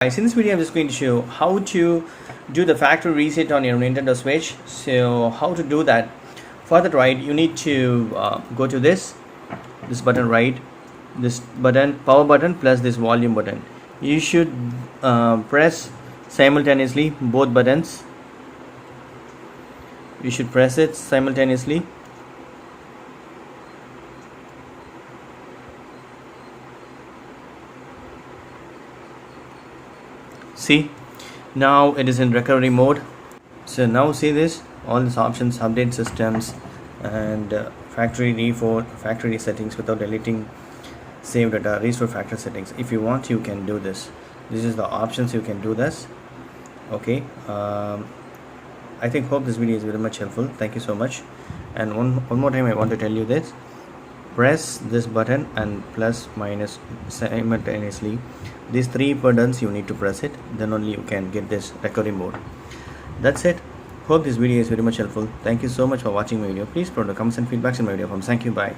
Guys, in this video I'm just going to show how to do the factory reset on your Nintendo Switch. So how to do that? For that, right, you need to go to this button, right, this button, power button plus this volume button. You should press simultaneously both buttons. You should press it simultaneously. See, now it is in recovery mode. So now see this, all these options: update systems and factory settings without deleting save data, restore factory settings. If you want, you can do this. This is the options, you can do this. Okay, I hope this video is very much helpful. Thank you so much. And one more time I want to tell you this: press this button and plus minus simultaneously. These three buttons you need to press it, then only you can get this recovery mode. That's it. Hope this video is very much helpful. Thank you so much for watching my video. Please put the comments and feedbacks in my video forms. Thank you. Bye.